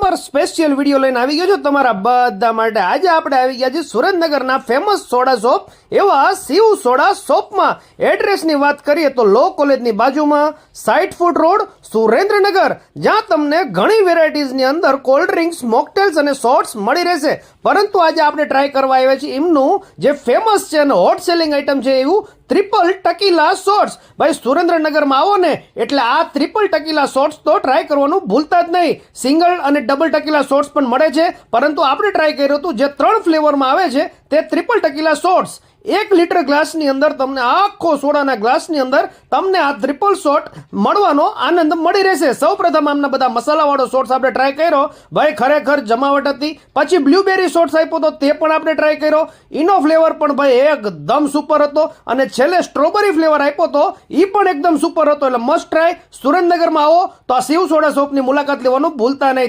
Super special video લઈને આવી ગયો છું તમારા બધા માટે। આજે આપણે આવી ગયા છીએ સુરેન્દ્રનગરના ફેમસ સોડા શોપ એવા શિવ સોડા શોપમાં। એડ્રેસની વાત કરીએ તો લો કોલેજની બાજુમાં 60 ફૂટ રોડ સુરેન્દ્રનગર, જ્યાં તમને ઘણી વેરાયટીઝની અંદર કોલ્ડ ડ્રિંક્સ, મોકટેલ્સ અને શોર્ટ્સ મળી રહેશે। પરંતુ આજે આપણે ટ્રાય કરવા આવ્યા છીએ એમનું જે ફેમસ છે અને હોટ સેલિંગ આઇટમ છે એવું ટ્રિપલ ટકીલા શોર્ટ્સ। ભાઈ સુરેન્દ્રનગરમાં આવો ને એટલે આ ટ્રિપલ ટકીલા શોર્ટ્સ તો ટ્રાય કરવાનું ભૂલતા જ નહીં। સિંગલ અને ડબલ ટકીલા શોર્ટ્સ પણ મળે છે, પરંતુ આપણે ટ્રાય કર્યું હતું જે 3 ફ્લેવરમાં આવે છે તે ટ્રિપલ ટકીલા શોર્ટ્સ। 1 લીટર ગ્લાસની અંદર તમને આખો સોડાના ગ્લાસની અંદર તમને આ ટ્રિપલ શોટ મળવાનો આનંદ મળી રહેશે। સૌપ્રથમ આમના બધા મસાલાવાળો શોર્ટ્સ આપણે ટ્રાય કર્યો, ભાઈ ખરેખર જમાવટ હતી। પછી બ્લ્યુબેરી શોર્ટ્સ આપ્યો તો તે પણ આપણે ટ્રાય કર્યો। ઇનો ફ્લેવર પણ ભાઈ એકદમ સુપર હતો, અને છેલ્લે સ્ટ્રોબેરી ફ્લેવર આપ્યો તો એ પણ એકદમ સુપર હતો। એટલે મસ્ટ ટ્રાય। સુરેન્દ્રનગરમાં આવો તો આ શિવ સોડા શોપની મુલાકાત લેવાનું ભૂલતા નહીં।